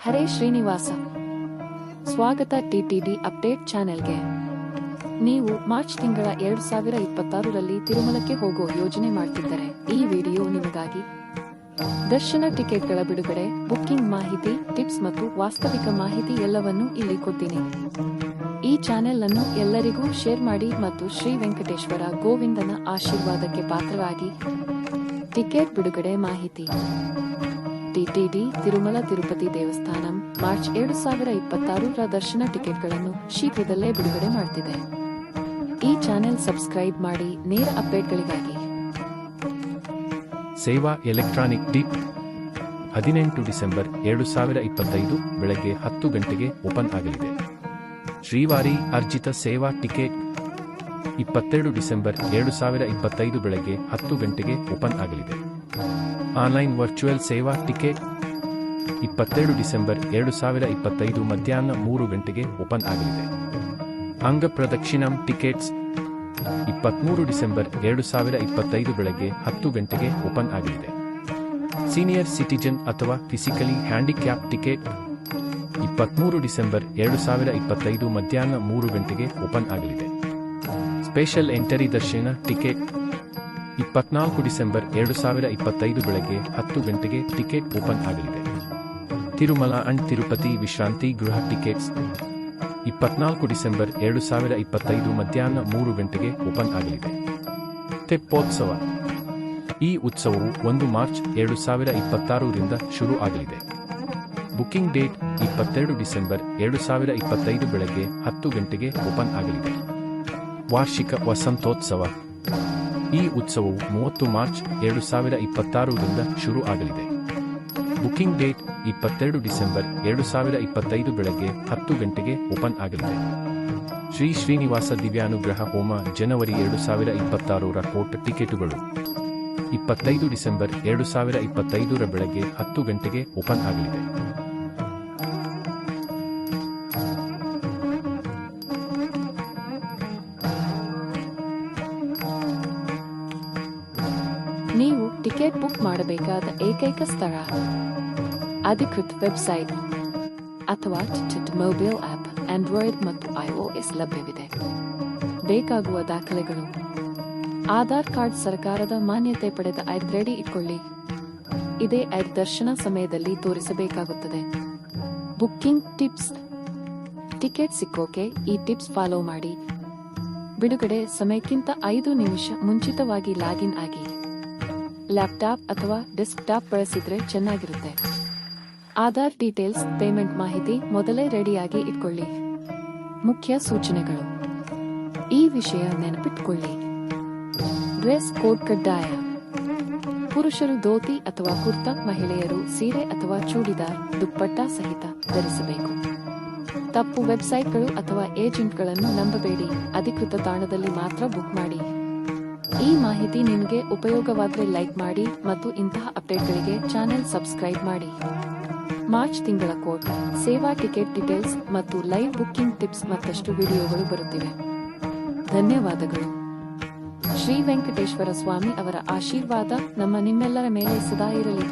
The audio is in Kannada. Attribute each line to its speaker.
Speaker 1: ಹರೇ ಶ್ರೀನಿವಾಸ. ಸ್ವಾಗತ ಟಿಟಿಡಿ ಅಪ್ಡೇಟ್ ಚಾನೆಲ್ಗೆ. ನೀವು ಮಾರ್ಚ್ ತಿಂಗಳ 2026ರಲ್ಲಿ ತಿರುಮಲಕ್ಕೆ ಹೋಗೋ ಯೋಜನೆ ಮಾಡ್ತಿದ್ದರೆ ಈ ವಿಡಿಯೋ ನಿಮಗಾಗಿ. ದರ್ಶನ ಟಿಕೆಟ್ಗಳ ಬಿಡುಗಡೆ, ಬುಕ್ಕಿಂಗ್ ಮಾಹಿತಿ, ಟಿಪ್ಸ್ ಮತ್ತು ವಾಸ್ತವಿಕ ಮಾಹಿತಿ ಎಲ್ಲವನ್ನೂ ಇಲ್ಲಿ ಕೊಡ್ತೀನಿ. ಈ ಚಾನೆಲ್ ಅನ್ನು ಎಲ್ಲರಿಗೂ ಶೇರ್ ಮಾಡಿ ಮತ್ತು ಶ್ರೀ ವೆಂಕಟೇಶ್ವರ ಗೋವಿಂದನ ಆಶೀರ್ವಾದಕ್ಕೆ ಪಾತ್ರರಾಗಿ. ಟಿಕೆಟ್ ಬಿಡುಗಡೆ ಮಾಹಿತಿ. ಟಿಟಿಡಿ ತಿರುಮಲ ತಿರುಪತಿ ದೇವಸ್ಥಾನಂ ಮಾರ್ಚ್ 2026ರ ದರ್ಶನ ಟಿಕೆಟ್ಗಳನ್ನು ಶೀಘ್ರದಲ್ಲೇ ಬಿಡುಗಡೆ ಮಾಡ್ತಿದೆ. ಈ ಚಾನೆಲ್ ಸಬ್ಸ್ಕ್ರೈಬ್ ಮಾಡಿ ನೇರ ಅಪ್ಡೇಟ್ಗಳಿಗಾಗಿ.
Speaker 2: ಸೇವಾ ಎಲೆಕ್ಟ್ರಾನಿಕ್ ಡಿಪ್ 18 ಡಿಸೆಂಬರ್ 2025 ಬೆಳಗ್ಗೆ 10 ಗಂಟೆಗೆ ಓಪನ್ ಆಗಲಿದೆ. ಶ್ರೀವಾರಿ ಅರ್ಜಿತ ಸೇವಾ ಟಿಕೆಟ್ 22 ಡಿಸೆಂಬರ್ 2025 ಬೆಳಗ್ಗೆ 10 ಗಂಟೆಗೆ ಓಪನ್ ಆಗಲಿದೆ. ಆನ್ಲೈನ್ ವರ್ಚುವಲ್ ಸೇವಾ ಟಿಕೆಟ್ 22 ಡಿಸೆಂಬರ್ 2025 ಮಧ್ಯಾಹ್ನ 3 ಗಂಟೆಗೆ ಓಪನ್ ಆಗಲಿದೆ. ಅಂಗ ಪ್ರದಕ್ಷಿಣಂ ಟಿಕೆಟ್ಸ್ 23 ಡಿಸೆಂಬರ್ 2025 ಬೆಳಗ್ಗೆ 10 ಗಂಟೆಗೆ ಓಪನ್ ಆಗಲಿದೆ. ಸೀನಿಯರ್ ಸಿಟಿಜನ್ ಅಥವಾ ಫಿಸಿಕಲಿ ಹ್ಯಾಂಡಿಕ್ಯಾಪ್ ಟಿಕೆಟ್ 23 ಡಿಸೆಂಬರ್ 2025 ಮಧ್ಯಾಹ್ನ 3 ಗಂಟೆಗೆ ಓಪನ್ ಆಗಲಿದೆ. ಸ್ಪೆಷಲ್ ಎಂಟ್ರಿ ದರ್ಶನ ಟಿಕೆಟ್ 24 ಡಿಸೆಂಬರ್ 2025 ಬೆಳಗ್ಗೆ 10 ಗಂಟೆಗೆ ಟಿಕೆಟ್ ಓಪನ್ ಆಗಲಿದೆ. ತಿರುಮಲ ಅಂಡ್ ತಿರುಪತಿ ವಿಶ್ರಾಂತಿ ಗೃಹ ಟಿಕೆಟ್ಸ್ 24 ಡಿಸೆಂಬರ್ 2025 ಮಧ್ಯಾಹ್ನ 3 ಗಂಟೆಗೆ ಓಪನ್ ಆಗಲಿದೆ. ತೆಪ್ಪೋತ್ಸವ. ಈ ಉತ್ಸವವು 1 ಮಾರ್ಚ್ 2026ರಿಂದ ಶುರು ಆಗಲಿದೆ. ಬುಕಿಂಗ್ ಡೇಟ್ 22 ಡಿಸೆಂಬರ್ 2025 ಬೆಳಗ್ಗೆ 10 ಗಂಟೆಗೆ ಓಪನ್ ಆಗಲಿದೆ. ವಾರ್ಷಿಕ ವಸಂತೋತ್ಸವ. ಈ ಉತ್ಸವವು 30 ಮಾರ್ಚ್ 2026ರಿಂದ ಶುರು ಆಗಲಿದೆ. ಬುಕಿಂಗ್ ಡೇಟ್ 22 ಡಿಸೆಂಬರ್ 2025 ಬೆಳಗ್ಗೆ 10 ಗಂಟೆಗೆ ಓಪನ್ ಆಗಲಿದೆ. ಶ್ರೀ ಶ್ರೀನಿವಾಸ ದಿವ್ಯಾನುಗ್ರಹ ಹೋಮ ಜನವರಿ 2026ರ ಕೋಟ್ ಟಿಕೆಟುಗಳು 25 ಡಿಸೆಂಬರ್ 2025ರ ಬೆಳಗ್ಗೆ 10 ಗಂಟೆಗೆ ಓಪನ್ ಆಗಲಿದೆ.
Speaker 1: ನೀವು ಟಿಕೆಟ್ ಬುಕ್ ಮಾಡಬೇಕಾದ ಏಕೈಕ ಸ್ಥಳ ಅಧಿಕೃತ ವೆಬ್ಸೈಟ್ ಅಥವಾ ಟಿಕೆಟ್ ಮೊಬೈಲ್ ಆಪ್ ಆಂಡ್ರಾಯ್ಡ್ ಮತ್ತು iOS ಲಭ್ಯವಿದೆ. ಬೇಕಾಗುವ ದಾಖಲೆಗಳು: ಆಧಾರ್ ಕಾರ್ಡ್, ಸರ್ಕಾರದ ಮಾನ್ಯತೆ ಪಡೆದ ಐಡಿ ರೆಡಿ ಇಟ್ಕೊಳ್ಳಿ. ಇದೇ ಐಡಿ ದರ್ಶನ ಸಮಯದಲ್ಲಿ ತೋರಿಸಬೇಕಾಗುತ್ತದೆ. Booking tips. ಟಿಕೆಟ್ ಸಿಕ್ಕೋಕೆ ಈ ಟಿಪ್ಸ್ ಫಾಲೋ ಮಾಡಿ. ಬಿಡುಗಡೆ ಸಮಯಕ್ಕಿಂತ 5 ನಿಮಿಷ ಮುಂಚಿತವಾಗಿ ಲಾಗಿನ್ ಆಗಿ. ಲ್ಯಾಪ್ಟಾಪ್ ಅಥವಾ ಡೆಸ್ಕ್ಟಾಪ್ ಬಳಸಿದ್ರೆ ಚೆನ್ನಾಗಿರುತ್ತೆ. ಆಧಾರ್ ಡೀಟೇಲ್ಸ್, ಪೇಮೆಂಟ್ ಮಾಹಿತಿ ಮೊದಲೇ ರೆಡಿಯಾಗಿ ಇಟ್ಕೊಳ್ಳಿ. ಮುಖ್ಯ ಸೂಚನೆಗಳು: ಈ ವಿಷಯ ನೆನಪಿಟ್ಕೊಳ್ಳಿ. ಡ್ರೆಸ್ ಕೋಡ್ ಕಡ್ಡಾಯ. ಪುರುಷರು ಧೋತಿ ಅಥವಾ ಕುರ್ತಾ, ಮಹಿಳೆಯರು ಸೀರೆ ಅಥವಾ ಚೂಡಿದಾರ್, ದುಪ್ಪಟ್ಟ ಸಹಿತ ಧರಿಸಬೇಕು. ತಪ್ಪು ವೆಬ್ಸೈಟ್ಗಳು ಅಥವಾ ಏಜೆಂಟ್ಗಳನ್ನು ನಂಬಬೇಡಿ. ಅಧಿಕೃತ ತಾಣದಲ್ಲಿ ಮಾತ್ರ ಬುಕ್ ಮಾಡಿ. ಈ ಮಾಹಿತಿ ನಿಮಗೆ ಉಪಯೋಗವಾದರೆ ಲೈಕ್ ಮಾಡಿ ಮತ್ತು ಇಂತಹ ಅಪ್ಡೇಟ್ಗಳಿಗೆ ಚಾನೆಲ್ ಸಬ್ಸ್ಕ್ರೈಬ್ ಮಾಡಿ. ಮಾರ್ಚ್ ತಿಂಗಳ ಕೋಟ್, ಸೇವಾ ಟಿಕೆಟ್ ಡೀಟೇಲ್ಸ್ ಮತ್ತು ಲೈವ್ ಬುಕ್ಕಿಂಗ್ ಟಿಪ್ಸ್ ಮತ್ತಷ್ಟು ವಿಡಿಯೋಗಳು ಬರುತ್ತಿವೆ. ಧನ್ಯವಾದಗಳು. ಶ್ರೀ ವೆಂಕಟೇಶ್ವರ ಸ್ವಾಮಿ ಅವರ ಆಶೀರ್ವಾದ ನಿಮ್ಮೆಲ್ಲರ ಮೇಲೆ ಸದಾ ಇರಲಿ.